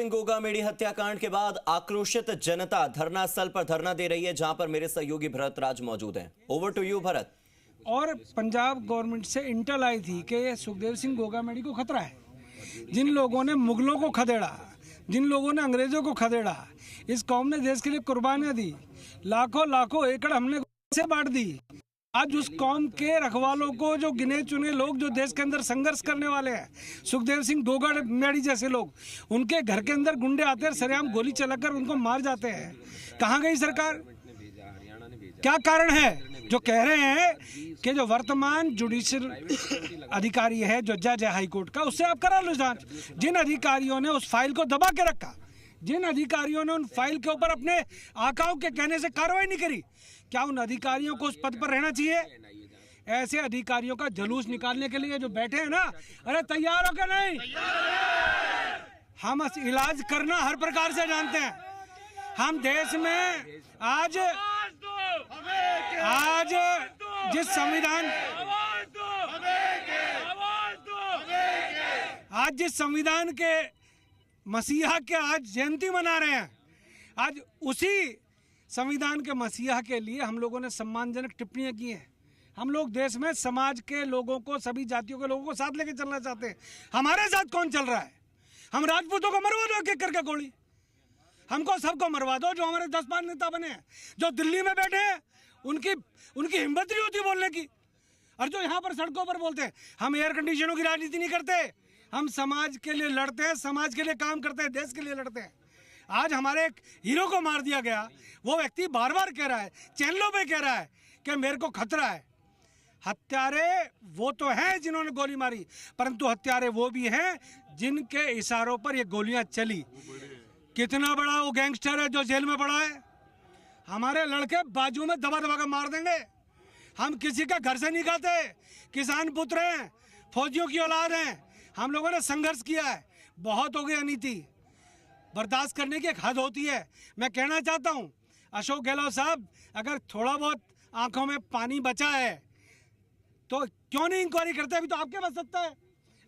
गोगामेडी हत्याकांड के बाद आक्रोशित जनता धरना स्थल पर धरना दे रही है, जहां पर मेरे सहयोगी भरत राज मौजूद हैं। Over to you Bharat. और पंजाब गवर्नमेंट से इंटेल आई थी कि सुखदेव सिंह गोगामेडी को खतरा है। जिन लोगों ने मुगलों को खदेड़ा, जिन लोगों ने अंग्रेजों को खदेड़ा, इस कौम ने देश के लिए कुर्बानियां दी, लाखों लाखों एकड़ हमने से बांट दी। आज उस कौम के रखवालों को, जो गिने चुने लोग जो देश के अंदर संघर्ष करने वाले हैं, सुखदेव सिंह गोगामेडी जैसे लोग, उनके घर के अंदर गुंडे आते हैं, सरेआम गोली चलाकर उनको मार जाते हैं। कहाँ गई सरकार? क्या कारण है जो कह रहे हैं कि जो वर्तमान जुडिशियल अधिकारी है, जो जज है हाई कोर्ट का, उससे आप करा लो जांच। जिन अधिकारियों ने उस फाइल को दबा के रखा, जिन अधिकारियों ने उन फाइल के ऊपर अपने आकाओं के कहने से कार्रवाई नहीं करी, क्या उन अधिकारियों को उस पद पर रहना चाहिए? ऐसे अधिकारियों का जुलूस निकालने के लिए जो बैठे हैं ना, अरे तैयार हो क्या? नहीं, हम इलाज करना हर प्रकार से जानते हैं। हम देश में आज जिस संविधान के मसीहा के आज जयंती मना रहे हैं, आज उसी संविधान के मसीहा के लिए हम लोगों ने सम्मानजनक टिप्पणियां की हैं। हम लोग देश में समाज के लोगों को, सभी जातियों के लोगों को साथ लेके चलना चाहते हैं। हमारे साथ कौन चल रहा है? हम राजपूतों को मरवा दो एक करके गोली, हमको सबको मरवा दो जो हमारे 10-5 नेता बने हैं, जो दिल्ली में बैठे हैं, उनकी हिम्मत नहीं होती बोलने की। और जो यहाँ पर सड़कों पर बोलते हैं हम एयर कंडीशनों की राजनीति नहीं करते, हम समाज के लिए लड़ते हैं, समाज के लिए काम करते हैं, देश के लिए लड़ते हैं। आज हमारे एक हीरो को मार दिया गया, वो व्यक्ति बार बार कह रहा है, चैनलों पे कह रहा है कि मेरे को खतरा है। हत्यारे वो तो हैं जिन्होंने गोली मारी, परंतु हत्यारे वो भी हैं जिनके इशारों पर ये गोलियां चली। कितना बड़ा वो गैंगस्टर है जो जेल में पड़ा है, हमारे लड़के बाजू में दबा दबा कर मार देंगे। हम किसी का घर से नहीं खाते, किसान पुत्र हैं, फौजियों की औलाद हैं, हम लोगों ने संघर्ष किया है। बहुत हो गई अनीति, बर्दाश्त करने की एक हद होती है। मैं कहना चाहता हूं अशोक गहलोत साहब, अगर थोड़ा बहुत आंखों में पानी बचा है तो क्यों नहीं इंक्वायरी करते? अभी तो आपके पास सत्ता है,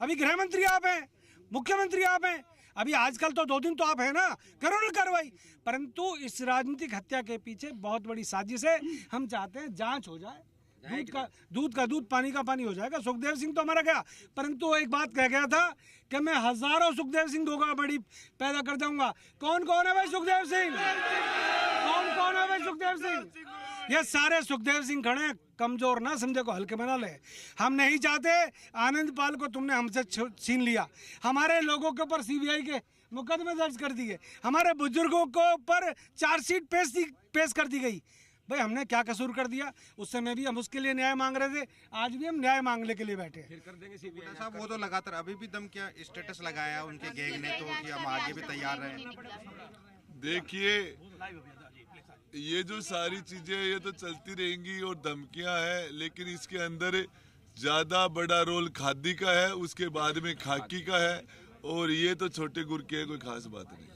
अभी गृह मंत्री आप हैं, मुख्यमंत्री आप हैं, अभी आजकल तो 2 दिन तो आप हैं ना, करो ना कार्रवाई। परंतु इस राजनीतिक हत्या के पीछे बहुत बड़ी साजिश है। हम चाहते हैं जांच हो जाए, दूध का दूध, पानी का पानी हो जाएगा। सुखदेव सिंह तो हमारा गया, परंतु वो एक बात कह गया था कि मैं हजारों सुखदेव सिंह गोगामेडी पैदा कर जाऊंगा। कौन कौन है भाई सुखदेव सिंह? कौन कौन है भाई सुखदेव सिंह? ये सारे सुखदेव सिंह खड़े हैं, कमजोर ना समझे को हल्के बना ले। हम नहीं चाहते आनंद पाल को तुमने हमसे छीन लिया, हमारे लोगों के ऊपर सीबीआई के मुकदमे दर्ज कर दिए, हमारे बुजुर्गों को ऊपर चार्जशीट पेश कर दी गई। भाई हमने क्या कसूर कर दिया? उस समय भी हम उसके लिए न्याय मांग रहे थे, आज भी हम न्याय मांगने के लिए बैठे हैं। फिर कर देंगे सीबीआई साहब। वो तो लगातार अभी भी दम क्या स्टेटस लगाया उनके गैंग ने, तो कि हम आगे भी तैयार रहे। देखिए, ये जो सारी चीजें ये तो चलती रहेंगी और धमकियां हैं, लेकिन इसके अंदर ज्यादा बड़ा रोल खादी का है, उसके बाद में खाकी का है, और ये तो छोटे गुर के कोई खास बात नहीं।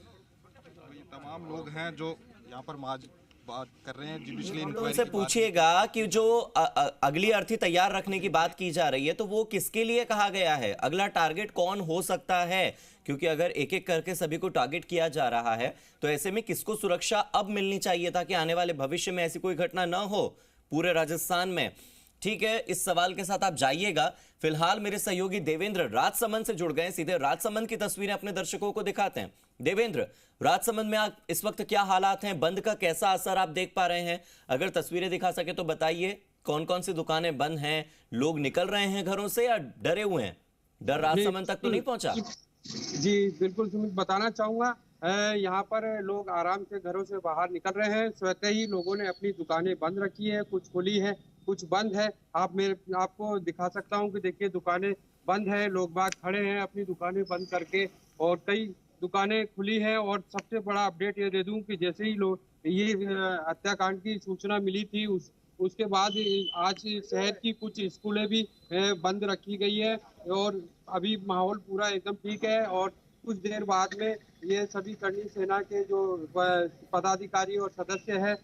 तमाम लोग हैं जो यहाँ पर बात कर रहे हैं जुडिशियल इंक्वायरी। उनसे पूछिएगा कि जो अगली अर्थी तैयार रखने की बात की जा रही है, तो वो किसके लिए कहा गया है? अगला टारगेट कौन हो सकता है? क्योंकि अगर एक एक करके सभी को टारगेट किया जा रहा है, तो ऐसे में किसको सुरक्षा अब मिलनी चाहिए ताकि आने वाले भविष्य में ऐसी कोई घटना ना हो पूरे राजस्थान में? ठीक है, इस सवाल के साथ आप जाइएगा। फिलहाल मेरे सहयोगी देवेंद्र राजसमंद से जुड़ गए, सीधे राजसमंद की तस्वीरें अपने दर्शकों को दिखाते हैं। देवेंद्र, राजसमंद में इस वक्त क्या हालात हैं? बंद का कैसा असर आप देख पा रहे हैं? अगर तस्वीरें दिखा सके तो बताइए, कौन कौन सी दुकानें बंद हैं? लोग निकल रहे हैं घरों से या डरे हुए हैं? डर राजसमंद तक तो नहीं पहुंचा? जी बिल्कुल सुमित, बताना चाहूंगा यहाँ पर लोग आराम से घरों से बाहर निकल रहे हैं। स्वतः ही लोगों ने अपनी दुकानें बंद रखी है, कुछ खुली है, कुछ बंद है। आपको दिखा सकता हूँ कि देखिए दुकानें बंद है, लोग बाग खड़े हैं अपनी दुकानें बंद करके, और कई दुकानें खुली हैं। और सबसे बड़ा अपडेट ये दे दूं कि जैसे ही लोग ये हत्याकांड की सूचना मिली थी, उसके बाद आज शहर की कुछ स्कूलें भी बंद रखी गई है, और अभी माहौल पूरा एकदम ठीक है। और कुछ देर बाद में ये सभी करणी सेना के जो पदाधिकारी और सदस्य हैं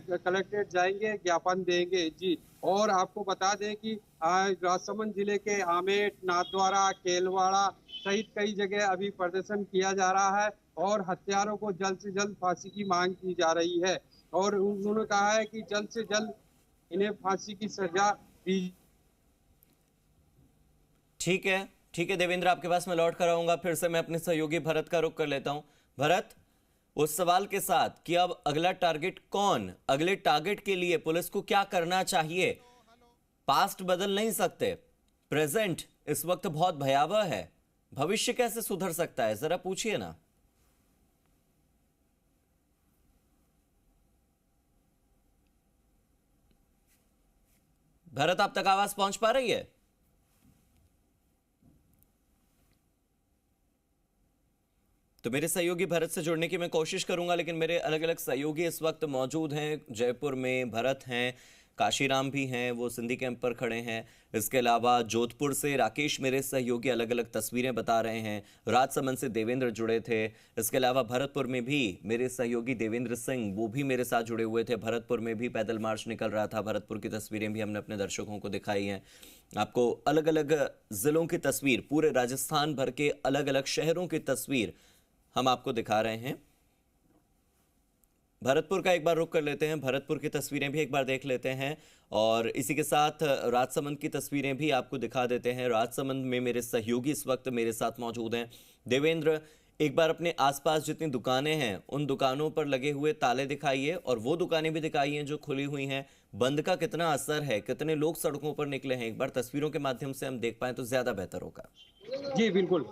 कलेक्ट्रेट जाएंगे, ज्ञापन देंगे जी। और आपको बता दें कि राजसमंद जिले के आमेट, नाथद्वारा, केलवाड़ा सहित कई जगह अभी प्रदर्शन किया जा रहा है। और हत्यारों को जल्द से जल्द फांसी की मांग की जा रही है। और उन्होंने कहा है कि जल्द से जल्द इन्हें फांसी की सजा दी। ठीक है देवेंद्र, आपके पास मैं लौट कर आऊंगा। फिर से मैं अपने सहयोगी भरत का रुख कर लेता हूं। भरत, उस सवाल के साथ कि अब अगला टारगेट कौन, अगले टारगेट के लिए पुलिस को क्या करना चाहिए? पास्ट बदल नहीं सकते, प्रेजेंट इस वक्त बहुत भयावह है, भविष्य कैसे सुधर सकता है, जरा पूछिए ना। भरत, आप तक आवाज पहुंच पा रही है? तो मेरे सहयोगी भरत से जुड़ने की मैं कोशिश करूंगा, लेकिन मेरे अलग अलग सहयोगी इस वक्त मौजूद हैं। जयपुर में भरत हैं, काशीराम भी हैं, वो सिंधी कैंप पर खड़े हैं। इसके अलावा जोधपुर से राकेश मेरे सहयोगी अलग अलग तस्वीरें बता रहे हैं। राजसमंद से देवेंद्र जुड़े थे। इसके अलावा भरतपुर में भी मेरे सहयोगी देवेंद्र सिंह, वो भी मेरे साथ जुड़े हुए थे। भरतपुर में भी पैदल मार्च निकल रहा था। भरतपुर की तस्वीरें भी हमने अपने दर्शकों को दिखाई हैं। आपको अलग अलग जिलों की तस्वीर, पूरे राजस्थान भर के अलग अलग शहरों की तस्वीर हम आपको दिखा रहे हैं। भरतपुर का एक बार रुख कर लेते हैं, भरतपुर की तस्वीरें भी एक बार देख लेते हैं और इसी के साथ राजसमंद की तस्वीरें भी आपको दिखा देते हैं। राजसमंद में मेरे सहयोगी इस वक्त मेरे साथ मौजूद हैं। देवेंद्र, एक बार अपने आसपास जितनी दुकानें हैं उन दुकानों पर लगे हुए ताले दिखाइए और वो दुकानें भी दिखाइए जो खुली हुई हैं। बंद का कितना असर है, कितने लोग सड़कों पर निकले हैं, एक बार तस्वीरों के माध्यम से हम देख पाएं तो ज्यादा बेहतर होगा। जी बिल्कुल।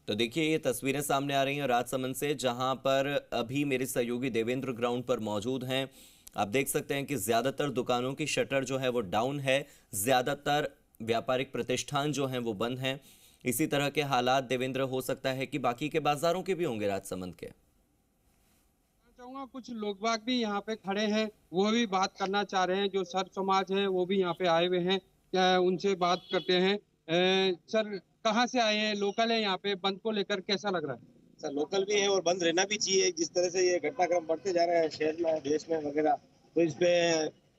तो देखिए, ये तस्वीरें सामने आ रही हैं राजसमंद से, जहां पर अभी मेरे सहयोगी देवेंद्र ग्राउंड पर मौजूद हैं। आप देख सकते हैं कि ज्यादातर दुकानों की शटर जो है वो डाउन है, ज्यादातर व्यापारिक प्रतिष्ठान जो हैं वो बंद हैं। इसी तरह के हालात देवेंद्र हो सकता है कि बाकी के बाजारों के भी होंगे राजसमंद के। चाहूंगा कुछ लोग बाग भी यहाँ पे खड़े हैं, वो भी बात करना चाह रहे हैं। जो सर समाज है वो भी यहाँ पे आए हुए हैं, क्या उनसे बात करते हैं। सर, कहाँ से आए हैं? लोकल है यहाँ पे, बंद को लेकर कैसा लग रहा है? सर, लोकल भी है और बंद रहना भी चाहिए। जिस तरह से ये घटनाक्रम बढ़ते जा रहे हैं शहर में, देश में वगैरह, तो इस पे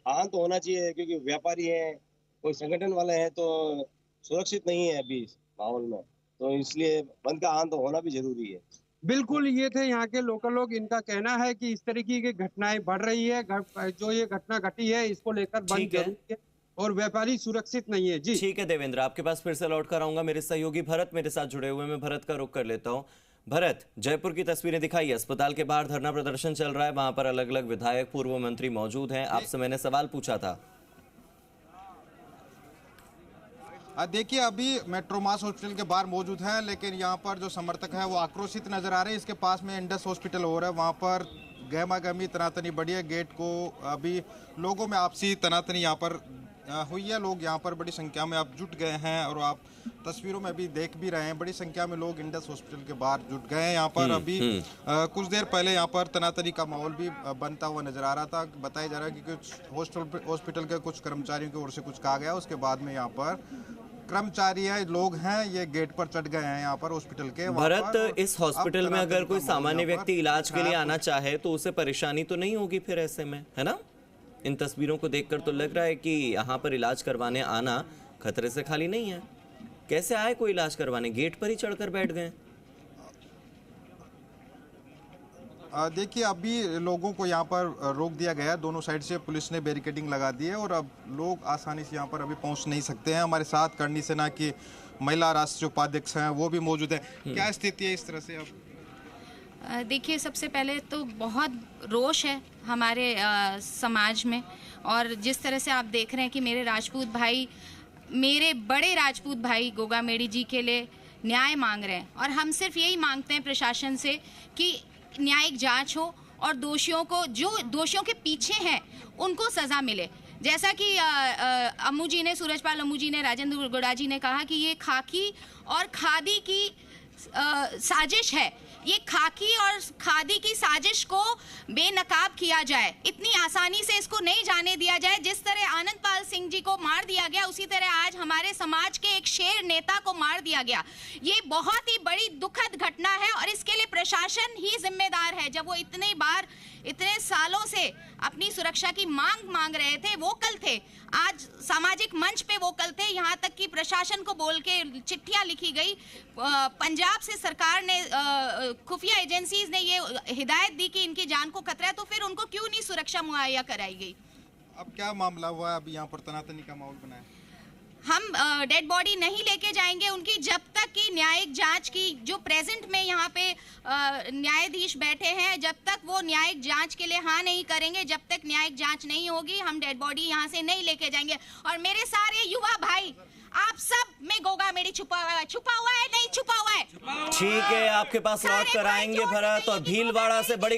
आंत तो होना चाहिए, क्योंकि व्यापारी हैं, कोई संगठन वाले हैं तो सुरक्षित नहीं है अभी माहौल में, तो इसलिए बंद का आंत तो होना भी जरूरी है। बिल्कुल, ये थे यहाँ के लोकल लोग। इनका कहना है कि इस तरीके की घटनाएं बढ़ रही है, जो ये घटना घटी है इसको लेकर बंद जरूरी है और व्यापारी सुरक्षित नहीं है। जी ठीक है देवेंद्र, आपके पास फिर से लौट कर आऊंगा। मेरे सहयोगी भरत मेरे साथ जुड़े हुए, मैं भरत का रुख कर लेता हूं। भरत, जयपुर की तस्वीरें दिखाई, अस्पताल के बाहर धरना प्रदर्शन चल रहा है, वहां पर अलग अलग विधायक, पूर्व मंत्री मौजूद हैं। आपसे मैंने सवाल पूछा था। देखिए, अभी मेट्रो मास हॉस्पिटल के बाहर मौजूद है, लेकिन यहाँ पर जो समर्थक है वो आक्रोशित नजर आ रहे हैं। इसके पास में इंडस हॉस्पिटल हो रहा है, वहाँ पर गहमा गहमी तनातनी बढ़ी है। गेट को अभी लोगों में आपसी तनातनी यहाँ पर हुई है। लोग यहाँ पर बड़ी संख्या में आप जुट गए हैं और आप तस्वीरों में अभी देख भी रहे हैं, बड़ी संख्या में लोग इंडस हॉस्पिटल के बाहर जुट गए हैं। यहाँ पर अभी कुछ देर पहले यहाँ पर तनातनी का माहौल भी बनता हुआ नजर आ रहा था। बताया जा रहा है कि कुछ हॉस्पिटल के कुछ कर्मचारियों की ओर से कुछ कहा गया, उसके बाद में यहाँ पर कर्मचारी है, लोग हैं, ये गेट पर चढ़ गए हैं यहाँ पर हॉस्पिटल के। भरत, इस हॉस्पिटल में अगर कोई सामान्य व्यक्ति इलाज के लिए आना चाहे तो उसे परेशानी तो नहीं होगी फिर ऐसे में, है ना? इन तस्वीरों को देखकर तो लग रहा है कि यहाँ पर इलाज करवाने आना खतरे से खाली नहीं है। कैसे आए कोई इलाज करवाने? गेट पर ही चढ़कर बैठ गए। देखिए, अभी लोगों को यहाँ पर रोक दिया गया है, दोनों साइड से पुलिस ने बैरिकेडिंग लगा दी है और अब लोग आसानी से यहाँ पर अभी पहुँच नहीं सकते हैं। हमारे साथ करनी सेना की महिला राष्ट्रीय उपाध्यक्ष हैं, वो भी मौजूद है। क्या स्थिति है इस तरह से? अब देखिए, सबसे पहले तो बहुत रोष है हमारे समाज में, और जिस तरह से आप देख रहे हैं कि मेरे राजपूत भाई, मेरे बड़े राजपूत भाई गोगा मेडी जी के लिए न्याय मांग रहे हैं, और हम सिर्फ यही मांगते हैं प्रशासन से कि न्यायिक जांच हो और दोषियों को, जो दोषियों के पीछे हैं, उनको सजा मिले। जैसा कि अम्मू जी ने, सूरजपाल अम्मू जी ने, राजेंद्र गुड़ा जी ने कहा कि ये खाकी और खादी की साजिश है। ये खाकी और खादी की साजिश को बेनकाब किया जाए, इतनी आसानी से इसको नहीं जाने दिया जाए। जिस तरह आनंद पाल सिंह जी को मार दिया गया, उसी तरह आज हमारे हमारे समाज के एक शेर नेता को मार दिया गया। ये बहुत ही बड़ी दुखद घटना है और इसके लिए प्रशासन ही जिम्मेदार है। जब वो इतने सालों से अपनी सुरक्षा की मांग रहे थे, वोकल थे, आज सामाजिक मंच पे वोकल थे, यहाँ तक कि प्रशासन को बोल के चिट्ठियां लिखी गई। पंजाब से सरकार ने, खुफिया एजेंसीज ने ये हिदायत दी कि इनकी जान को खतरा है, तो फिर उनको क्यों नहीं सुरक्षा मुहैया कराई गई? अब क्या मामला हुआ है? अभी यहाँ पर तनातनी का माहौल बना है। हम डेड बॉडी नहीं लेके जाएंगे उनकी जब तक कि न्यायिक जांच की, जो प्रेजेंट में यहाँ पे न्यायाधीश बैठे हैं, जब तक वो न्यायिक जांच के लिए हाँ नहीं करेंगे, जब तक न्यायिक जांच नहीं होगी, हम डेड बॉडी यहाँ से नहीं लेके जाएंगे। और मेरे सारे युवा भाई, आप सब में गोगा मेडी छुपा हुआ है, नहीं छुपा हुआ है। ठीक है, आपके पास लौट कर आएंगे भरत। और भीलवाड़ा से बड़ी